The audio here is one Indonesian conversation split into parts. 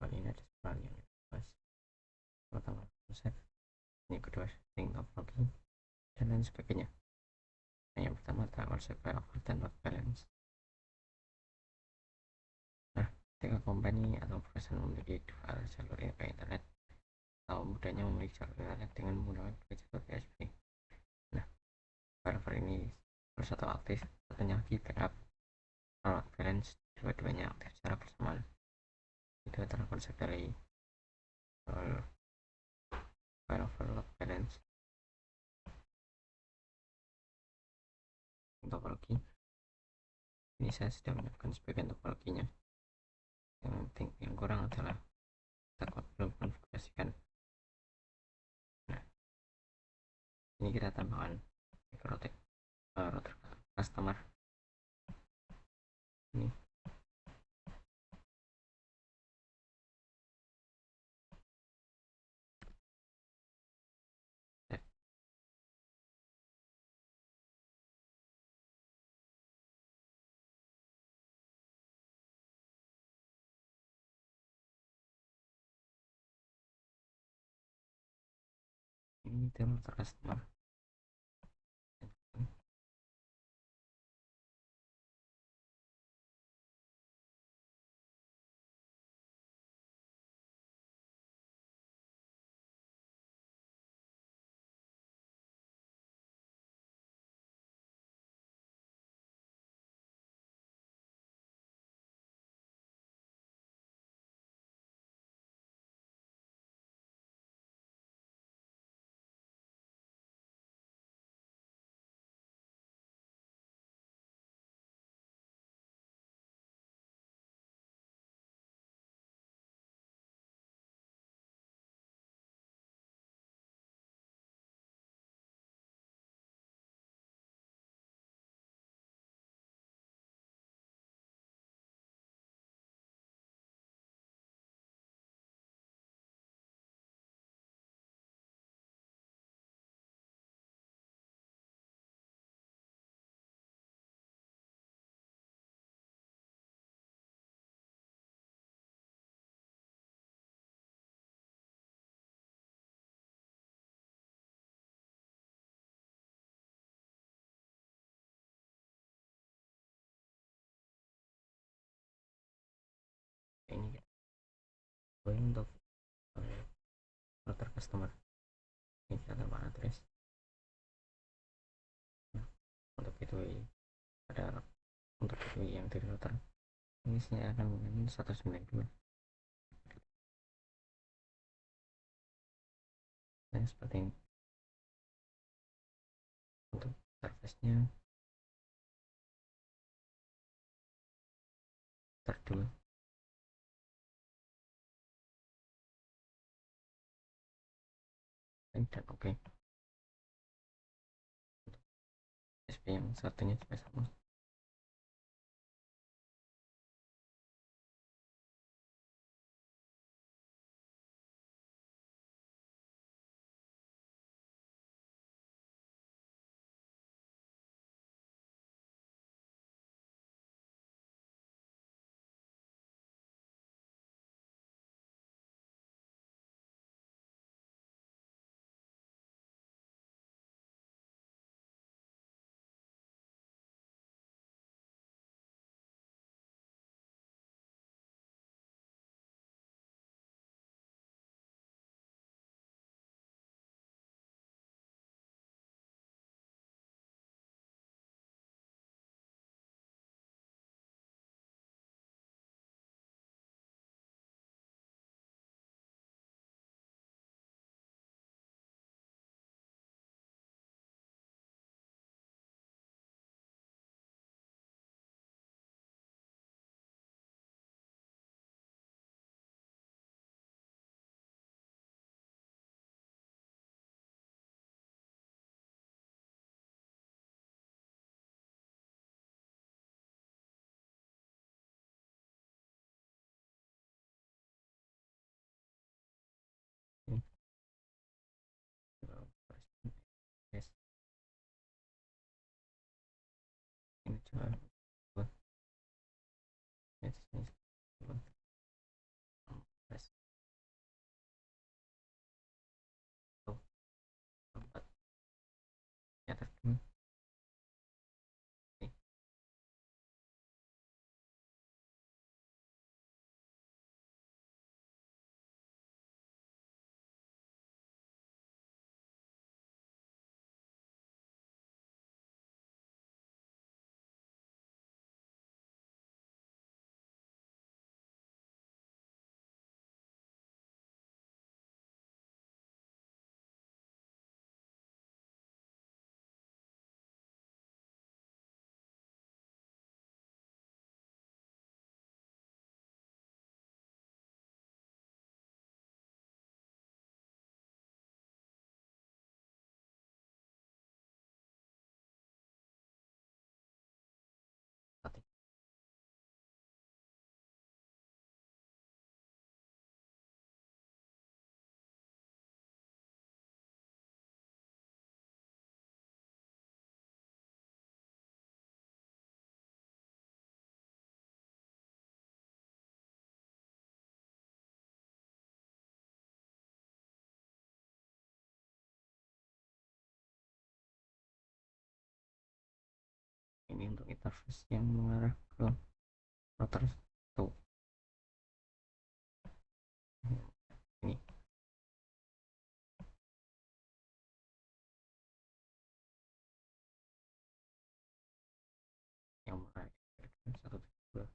kali ini ada soal yang dibahas. Pertama konsep, yang kedua setting topologi, dan lain sebagainya. Yang pertama adalah konsep failover dan load balance. Nah, ketika company atau perusahaan memiliki dua jalur ke internet atau mudahnya memiliki jalur internet dengan menggunakan jalur PSP. Nah, failover ini salah satu aktif, satunya lagi backup. Load balance, dua-duanya aktif secara bersamaan. Itu adalah konsep dari failover load balance. Topologi ini saya sudah menyiapkan sebagian topologinya. Yang kurang adalah kita belum konfigurasikan. Nah, ini kita tambahkan router customer ini. Ini router customer. Ini untuk router customer. Ini kita tambah address. Nah, untuk gateway ada untuk gateway yang dari router ini saya akan menggunakan 192. Nah, seperti ini. Untuk service-nya terdua. Dan oke. SP yang satunya juga sama. Enter dulu. Oke. Ini untuk interface yang mengarah ke router 1. Ini yang mengarah ke 172.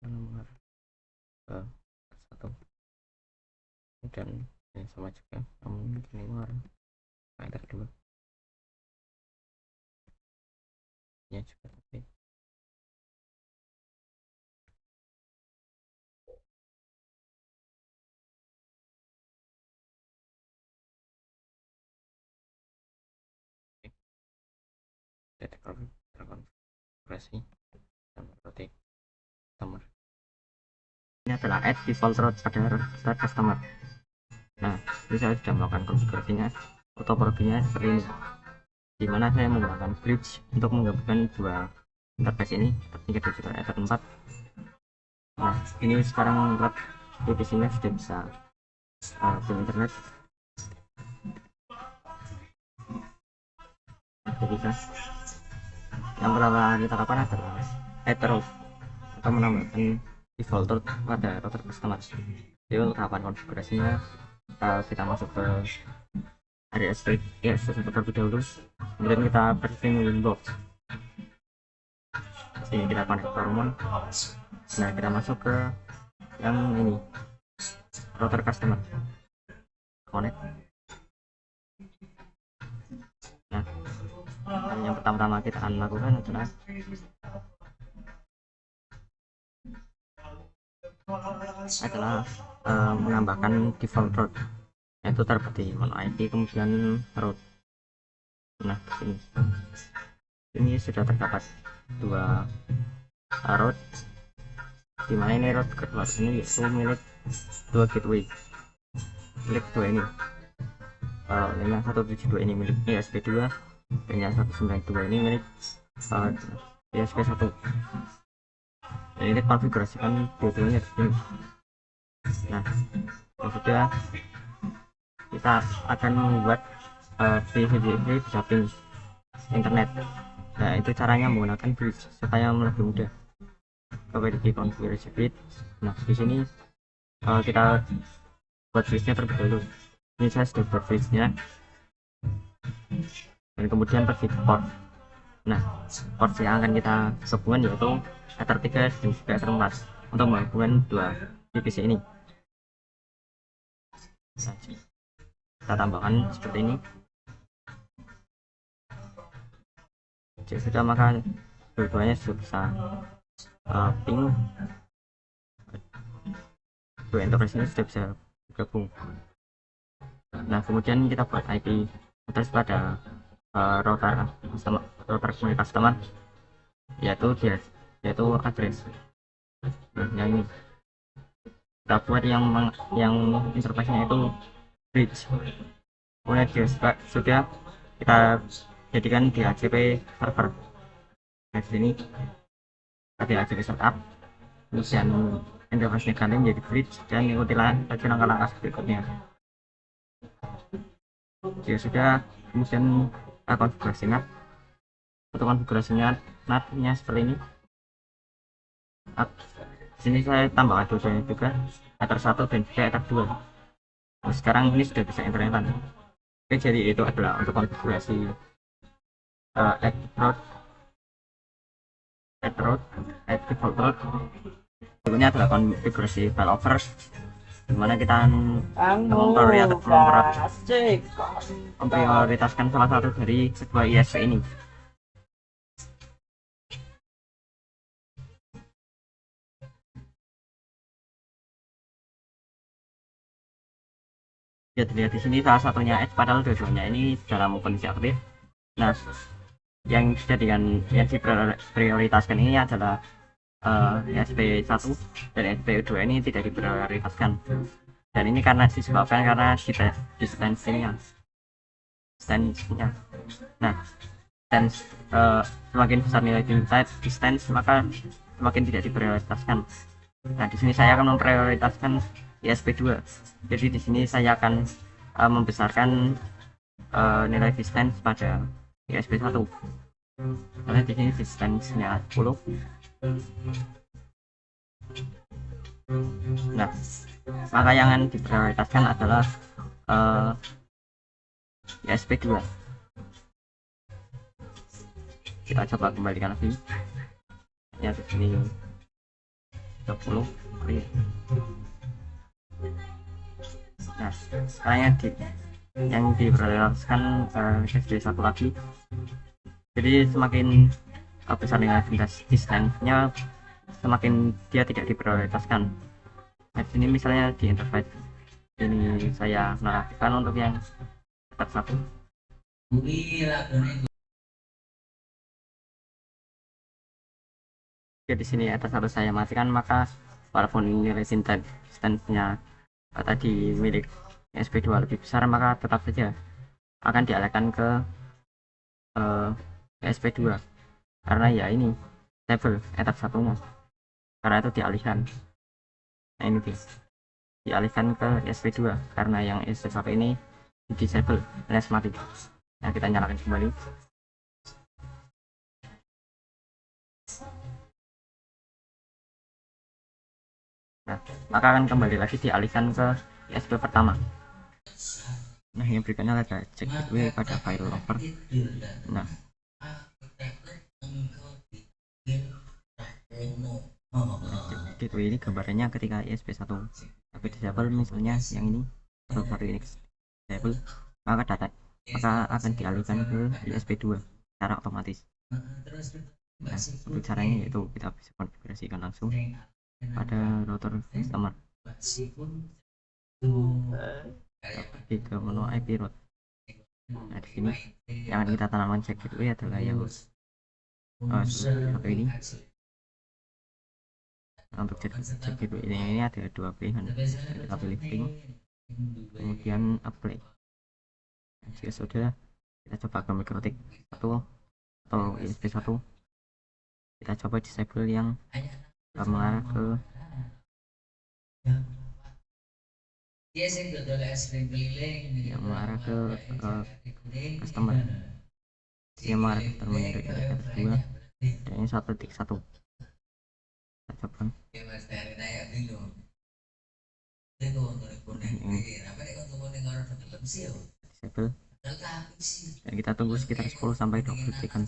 Yang mengarah ke 1. Dan ini sama juga, namun ini mengarah ke enter 2. Ya juga tadi. Terkonfigurasi dan berarti customer. Ini adalah add default route pada start customer. Nah, ini saya sudah melakukan konfigurasinya, topografinya seperti ini, dimana saya menggunakan bridge untuk menggabungkan dua interface ini, Ether 3 dan juga Ether 4. Nah, ini sekarang buat di PC-nya sudah bisa ke internet. Sudah bisa. Yang pertama kita lakukan adalah add route atau menambahkan default route pada router customer. Jadi untuk tahapan konfigurasinya kita masuk ke area script ya terlebih dahulu, kemudian kita pressing Windows. Sini kita connect ke Roman. Nah, kita masuk ke yang ini router customer, connect. Nah, yang pertama-tama kita akan lakukan adalah menambahkan default route, yaitu terseperti menu ID kemudian route. Nah, ini sudah terdapat dua route, dimana ini route kedua ini yaitu milik dua gateway, milik dua ini. Yang 172 ini milik ESP2 dan yang 192 ini milik ESP1. Dan ini konfigurasikan dua-duanya di sini. Nah, sudah kita akan membuat VCDV bisa ping internet. Nah, itu caranya menggunakan bridge supaya lebih mudah. Coba di konfigurasi bridge. Nah, di sini kita buat bridge-nya terlebih dahulu. Ini saya sudah buat bridge-nya, dan kemudian pergi ke port. Nah, port yang akan kita hubungkan yaitu Ether 3 dan juga Ether 4 untuk menghubungkan dua divisi ini. Nah, kita tambahkan seperti ini. Jika sudah, maka dua-duanya sudah bisa ping dua interface ini sudah bisa bergabung. Nah kemudian kita buat IP address pada router customer, router milik customer, yaitu address. Nah yang ini kita buat yang interface-nya itu bridge. Kemudian sudah kita jadikan di DHCP server. Nah sini kita DHCP setup, kemudian interface-nya ganti menjadi bridge dan ikutilah langkah-langkah berikutnya. Jika sudah, kemudian kita konfigurasi NAT. Untuk konfigurasinya NAT-nya seperti ini. Di sini saya tambahkan dosanya juga, ether 1 dan juga ether 2. Nah, sekarang ini sudah bisa internetan. Oke, jadi itu adalah untuk konfigurasi default route. Berikutnya adalah konfigurasi failover, dimana kita memprioritaskan salah satu dari sebuah ISP ini. Ya dilihat di sini salah satunya Edge, padahal dua-duanya ini dalam kondisi aktif. Nah yang diprioritaskan ini adalah SP1 dan SP2 ini tidak diprioritaskan, dan ini disebabkan karena distance-nya. Nah semakin besar nilai distance maka semakin tidak diprioritaskan. Nah di sini saya akan memprioritaskan ISP2. Jadi di sini saya akan membesarkan nilai distance pada ISP1 karena di sini distance-nya 10. Nah maka yang akan diprioritaskan adalah ISP2. Kita coba kembalikan lagi ya, di sini 10. Nah sekarang yang diprioritaskan SD1 lagi. Jadi semakin besar nilai distance-nya, semakin dia tidak diprioritaskan. Nah sini misalnya di interface ini saya nonaktifkan untuk yang tetap 1. Di sini atas harus saya matikan, maka walaupun ini distance-nya tadi milik SP2 lebih besar, maka tetap saja akan dialihkan ke SP2 karena ya ini disable etap satunya, karena itu dialihkan. Nah ini dialihkan ke SP2 karena yang SP1 ini di disable alias mati. Nah kita nyalakan kembali. Nah maka akan kembali lagi dialihkan ke ISP pertama. Nah yang berikutnya ada cek gateway pada failover. Nah gateway ini gambarannya ketika ISP1 tapi disable, misalnya yang ini server ini disable, maka akan dialihkan ke ISP2 secara otomatis. Nah untuk caranya yaitu kita bisa konfigurasikan langsung pada router customer. Pergi ke menu IP route. Nah di sini yang kita tanamkan cek gateway adalah yang satu ini. Nah, untuk cek gateway ini ada dua pilihan, kita pilih ping, kemudian apply. Nah, jika sudah, kita coba ke mikrotik 1 atau ISP1, kita coba disable yang mengarah ke yang mengarah ke customer, yang mengarah ke customer yang kedua, dan yang 1.1. kita coba disable dan kita tunggu sekitar 10 sampai 20 detikan.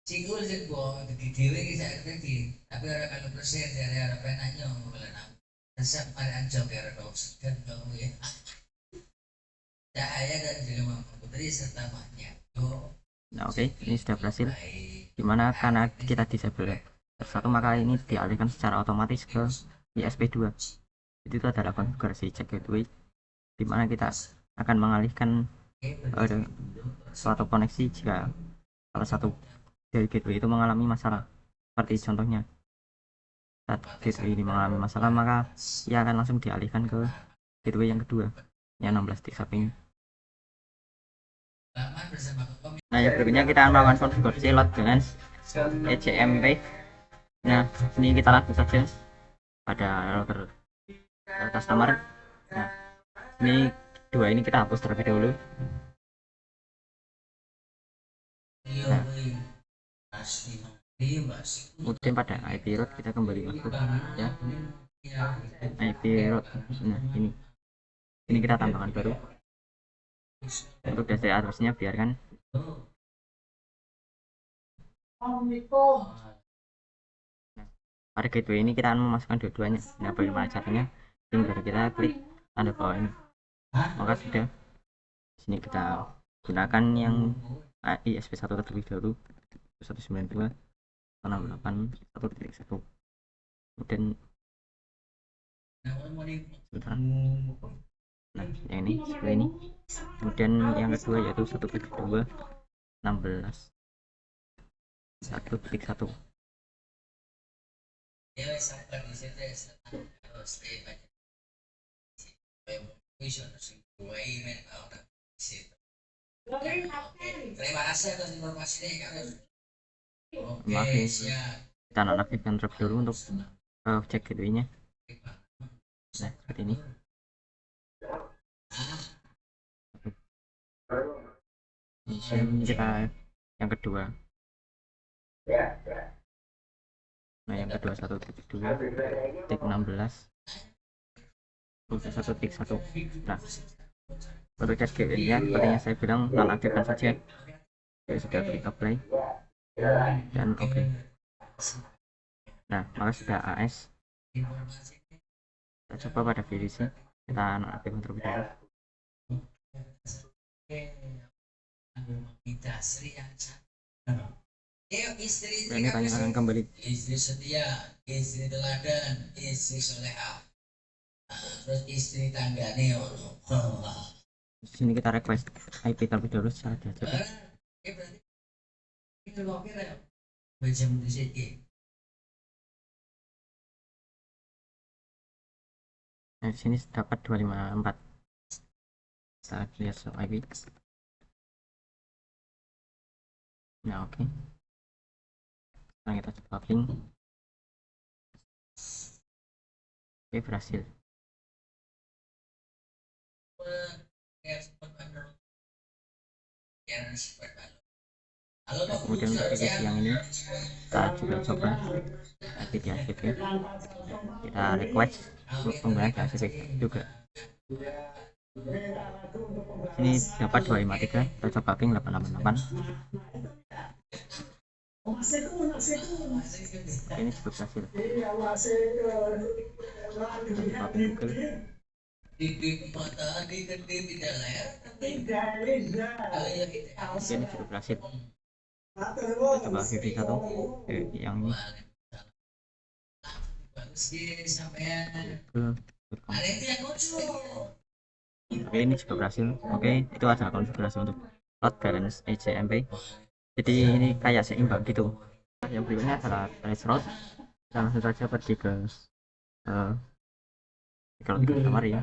Siguro po dhewe iki sak ngerti, tapi ora kalau persen dari ora penanya ngomong resep marian jam karo oksigen kamu ya. Cahaya dan jelema putri serta banyak. Nah oke, ini sudah berhasil. Dimana karena kita disable satu, maka ini dialihkan secara otomatis ke ISP2. Jadi itu adalah konfigurasi check gateway, dimana kita akan mengalihkan suatu koneksi jika salah satu dari gateway itu mengalami masalah. Seperti contohnya, saat gateway ini mengalami masalah, maka ia akan langsung dialihkan ke gateway yang kedua, yang 16.1 ini. Nah yang berikutnya kita akan melakukan konfigurasi load balance ECMP. Nah ini kita lanjut saja pada router customer. Nah ini dua ini kita hapus terlebih dahulu. Nah, kemudian pada IP route kita kembali masuk ya, IP route. Nah ini kita tambahkan baru. Untuk DC address-nya biarkan. Nah, pada gateway ini kita akan memasukkan dua-duanya. Nah bagaimana caranya? Tinggal kita klik tanda bawah ini, maka sudah. Sini kita gunakan yang ISP1 terlebih dahulu, 192.168.1.1. kemudian sebentar. Nah yang ini seperti ini. Kemudian yang kedua yaitu 1.2.16.1.1. Terima kasih atas informasinya. Maaf ini kita nonaktifkan terlebih dahulu untuk cek gateway-nya. Nah seperti ini. Ini kita yang kedua. Nah yang kedua 1.2.16.1.1. Nah untuk cek gateway-nya seperti yang saya bilang, nonaktifkan saja. Saya sudah klik apply dan oke. Nah maka sudah AS. Kita coba pada VDC, kita nonaktifkan terlebih dahulu. Nah, ini tanyakan kembali. Istri setia, istri teladan, istri soleha, terus istri tanggane ono. Di sini kita request IP terlebih dahulu secara diajak. Itu kok kira baca musik. Nah di sini dapat 254. Kita lihat soal IP. Nah oke. Sekarang kita coba ping. Oke berhasil. Nah, kemudian untuk aplikasi yang ini kita juga coba IP di ACP. Kita request untuk penggunaan di ACP juga. Ini dapat 253. Kita coba ping 888. Ini cukup berhasil. Kita coba ping Google. Ini cukup berhasil. Kita coba VV1 yang ini. Oke ini juga berhasil. Oke itu adalah konfigurasi untuk load balance ECMP. Jadi ini kayak seimbang gitu. Yang berikutnya adalah trace route. Kita langsung saja pergi ke kalau di kamar ya.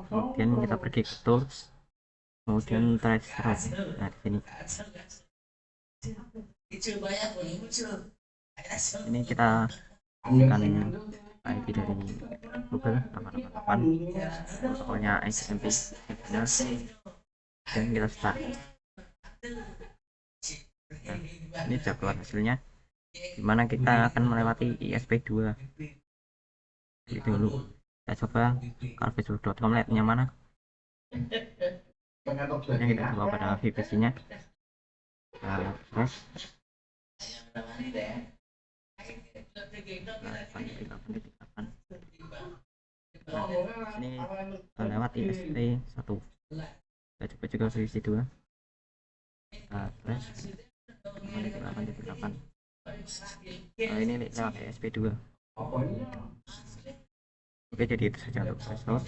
Kemudian kita pergi ke tools, kemudian trace route. Nah di sini. Ini kita kasihkan IP dari Google 888, protokolnya XMP, dan kita start. Nah, ini sudah keluar hasilnya, dimana kita akan melewati ISP2. Jadi dulu kita coba carvisual.com, lihatnya mana. Ini kita coba pada VPC nya. Terus ini lewat ISP1. Kita coba juga VPC2. kita flash kembali ke 8.8. Ini lewat ESP2. Oke, jadi itu saja untuk kasus.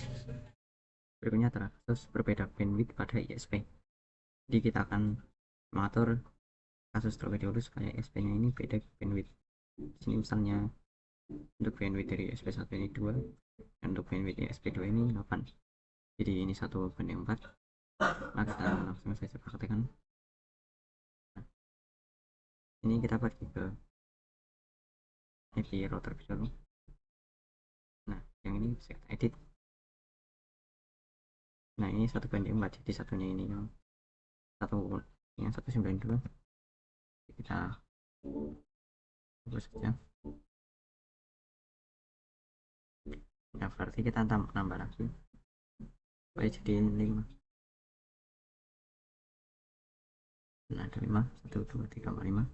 Berikutnya adalah kasus berbeda bandwidth pada ISP. Jadi kita akan mengatur kasus terlebih dahulu supaya ISP nya ini beda bandwidth. Di sini misalnya untuk bandwidth dari ISP1 ini 2, dan untuk bandwidth ISP2 ini 8. Jadi ini 1:4. Nah, kita langsung saja praktekkan. Nah, ini kita pergi ke IP router dulu. Nah, yang ini bisa kita edit. Nah, ini 1:4, jadi satunya ini yang 192. Kita hapus saja. Nah, berarti kita nambah lagi supaya jadi 5. Nah, ada 5, 1, 2, 3, 4, 5.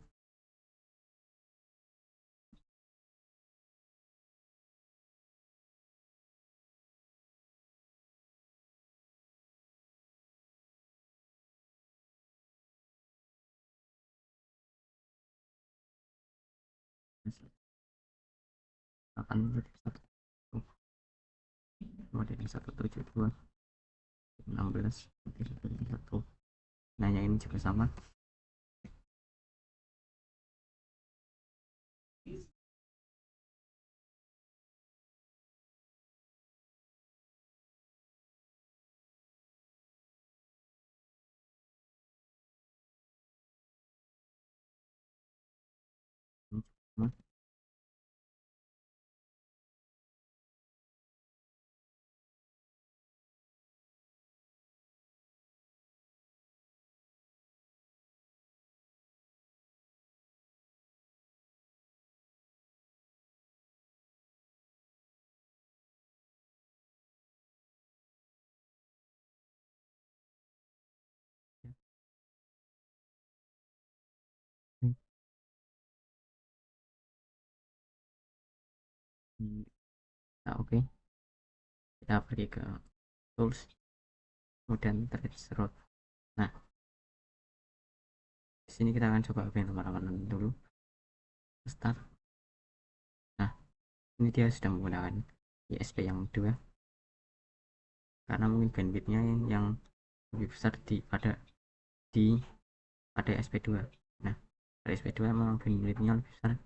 Akan berarti 1, kemudian 172, 16, 1. Nah, yang ini juga sama. Ini juga sama. Nah, oke. Kita pergi ke tools, kemudian trace route. Nah, di sini kita akan coba yang teman-teman dulu. Start. Nah, ini dia sudah menggunakan ISP yang 2, karena mungkin bandwidthnya yang lebih besar di pada SP2. Nah, pada SP2 memang bandwidthnya lebih besar,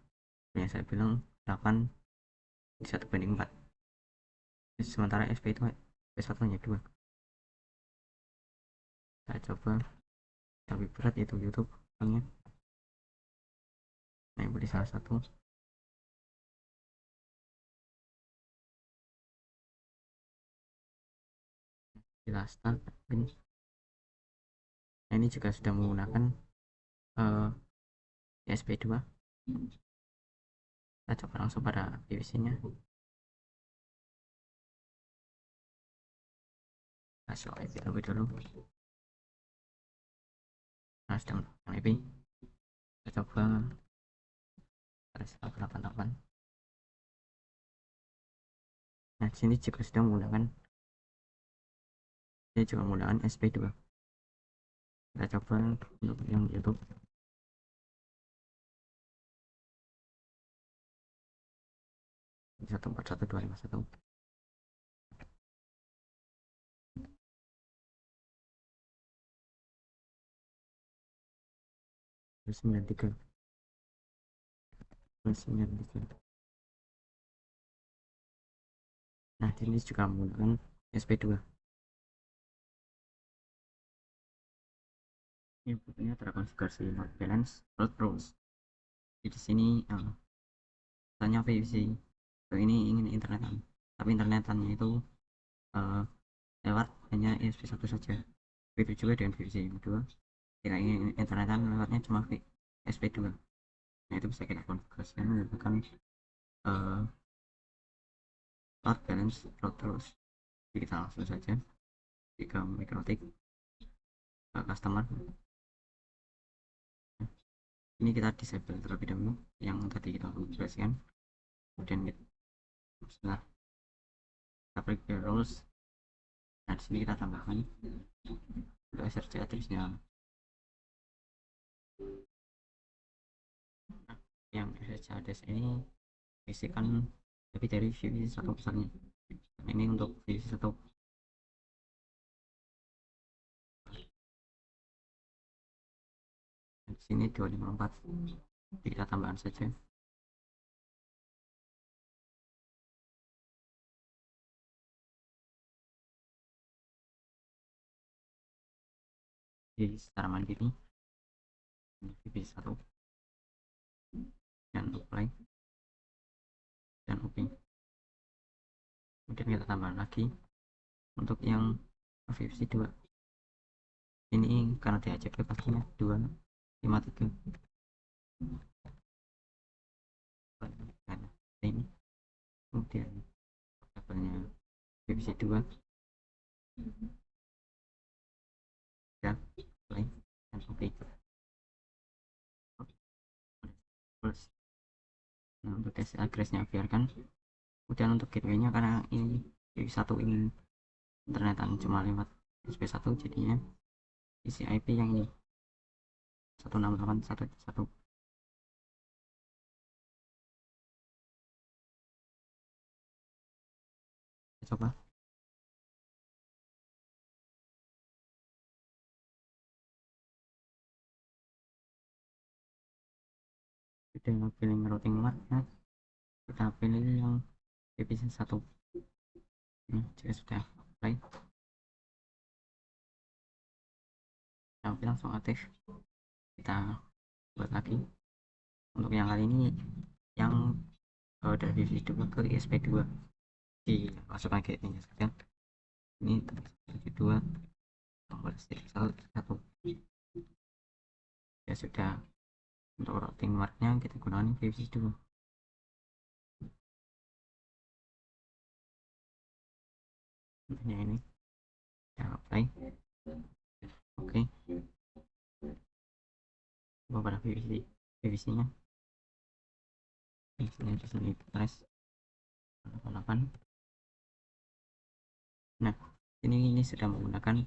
yang saya bilang 8 di 1:4. Sementara SP itu SP1 hanya 2. Kita coba yang lebih berat yaitu YouTube misalnya. Nah, ini salah satu. Kita start ini. Nah, ini juga sudah menggunakan SP2. Kita coba langsung pada PVC nya. Kita show IP terlebih dulu. Nah, sudah mendapatkan IP. Kita coba 188. Nah, di sini juga sudah menggunakan SP2. Kita coba untuk yang YouTube. 141.251. Terus 93. Nah, ini juga menggunakan SP2. Ini butuhnya terkonfigurasi load balance load rules. Di sini tanya PVC ini ingin internetan, tapi internetannya itu lewat hanya ISP1 saja. Begitu juga dengan PVC yang kedua, jika ingin internetan lewatnya cuma SP2. Nah, itu bisa kita konfigurasikan menggunakan load balance load rules. Jadi kita langsung saja ke MikroTik customer. Ini kita disable terlebih dahulu yang tadi kita konfigurasikan, kemudian setelah kita pergi ke rules. Nah, di sini kita tambahkan untuk SRC address-nya Nah, yang SSHDS ini isikan lebih dari VPC satu besarnya. Ini untuk VPC satu. Di sini 254. Jadi kita tambahkan saja. Jadi secara mandiri ini VPC 1 dan apply dan open. Kemudian kita tambahkan lagi untuk yang VPC 2. Ini karena DHCP pastinya 253. Ini kemudian tabelnya VPC 2 dan play dan oke. Nah, untuk tes address-nya biarkan. Kemudian untuk gateway-nya karena ini satu ini internetan cuma lewat SP1 jadinya isi IP yang ini 168.1.1. Coba kita pilih routing marknya, kita pilih yang VPC 1. Ini jika sudah apply sampai langsung aktif. Kita buat lagi untuk yang kali ini yang dari VPC 2 ke ISP2 dimasukkan ke ini saja. Ini 72 tombol 1 ya sudah. Untuk routing marknya kita gunakan VPC 2. Contohnya ini kita apply oke. Beberapa VPC nya di sini press 88. Nah ini sudah menggunakan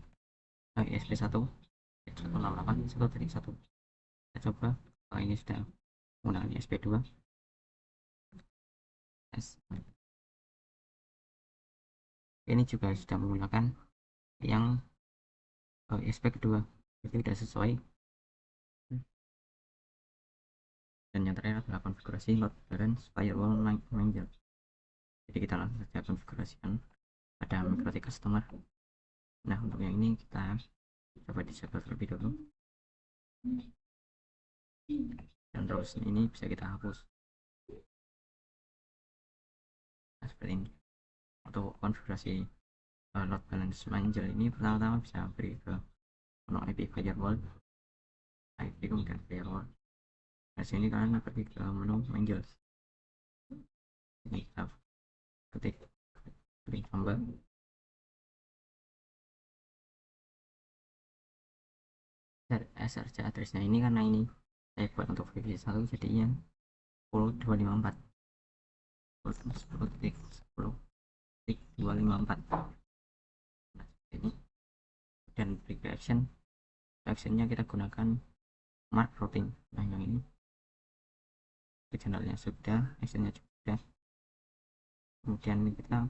ISP1 168 1.1. Kita coba kalau ini sudah menggunakan ISP2 ini juga sudah menggunakan yang ISP kedua, jadi sudah sesuai. Dan yang terakhir adalah konfigurasi load balance firewall manager. Jadi kita langsung saja konfigurasikan pada Micro-T customer. Nah untuk yang ini kita coba disable terlebih dulu, dan terus ini bisa kita hapus. Nah, seperti ini. Untuk konfigurasi load balance manager ini pertama-tama bisa beri ke menu IP firewall, IP kemudian firewall. Nah sini kalian pergi ke menu manager. Ini kita ketik klik tambah. SRC addressnya ini karena ini saya buat untuk VPC 1 jadinya 10.254 10.10.254. Nah ini dan break actionnya kita gunakan mark routing. Nah yang ini channelnya sudah, actionnya sudah. Kemudian kita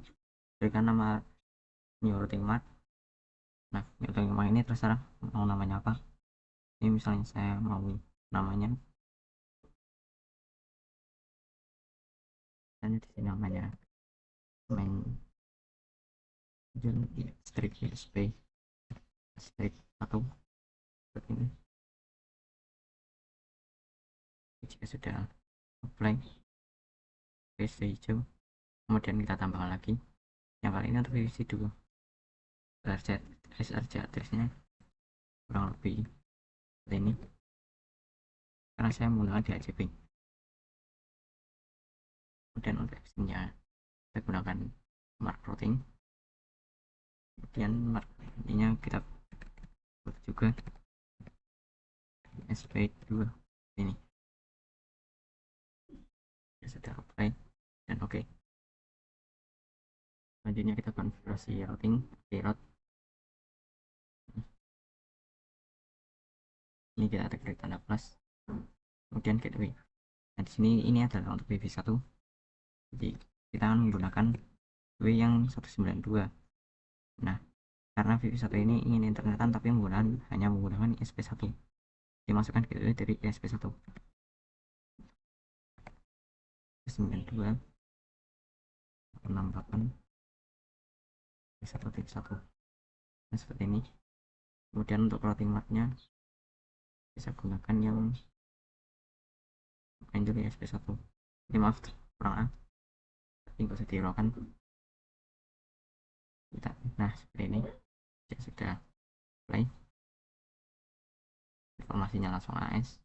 berikan nama new routing mark. Nah new routing mark ini terserah mau namanya apa. Ini misalnya saya mau namanya di sini namanya main strip ISP strip 1 seperti ini. Jika sudah apply VPC hijau, kemudian kita tambahkan lagi yang kali ini untuk VPC 2. SRC addressnya kurang lebih seperti ini karena saya menggunakan DHCP. Kemudian untuk actionnya kita gunakan mark routing, kemudian mark ininya kita buat juga SP2 ini. Ya sudah apply dan oke. Selanjutnya kita konfigurasi routing route. ini kita klik tanda plus, kemudian gateway. Nah di sini ini adalah untuk WiFi 1, jadi kita akan menggunakan gateway yang 192. Nah karena WiFi 1 ini ingin internetan tapi hanya menggunakan ISP1, dimasukkan gateway dari ISP1 92 68 1.1. Nah seperti ini. Kemudian untuk routing marknya bisa gunakan yang Angel ISP1. Ini maaf kurang A, tapi nggak usah dihiraukan. Nah seperti ini ya, sudah play, informasinya langsung AS,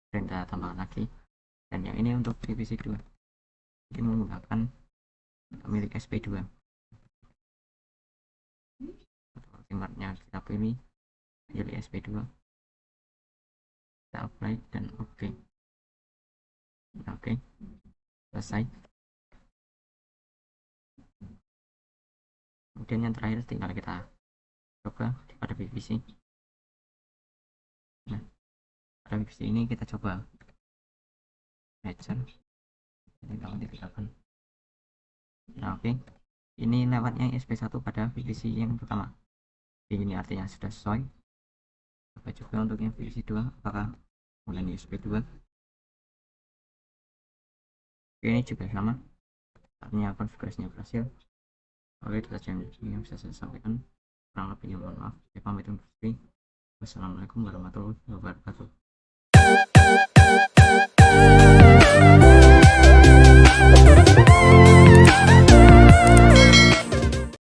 dan kita tambahkan lagi. Dan yang ini untuk divisi 2, ini menggunakan milik SP2. Routing marknya kita pilih jadi SP2, kita apply dan oke. Oke, selesai. Kemudian yang terakhir tinggal kita coba pada PVC. Nah pada PVC ini kita coba matcher ini tahun 38. Nah oke, ini lewatnya SP1 pada PVC yang pertama. Jadi ini artinya sudah sesuai. Coba juga untuk yang PVC 2 apakah menggunakan SP2. Ini juga sama, artinya konfigurasinya berhasil. Oke, itu saja yang bisa saya sampaikan. Kurang lebihnya mohon maaf. Saya pamit undur diri. Wassalamualaikum warahmatullahi wabarakatuh.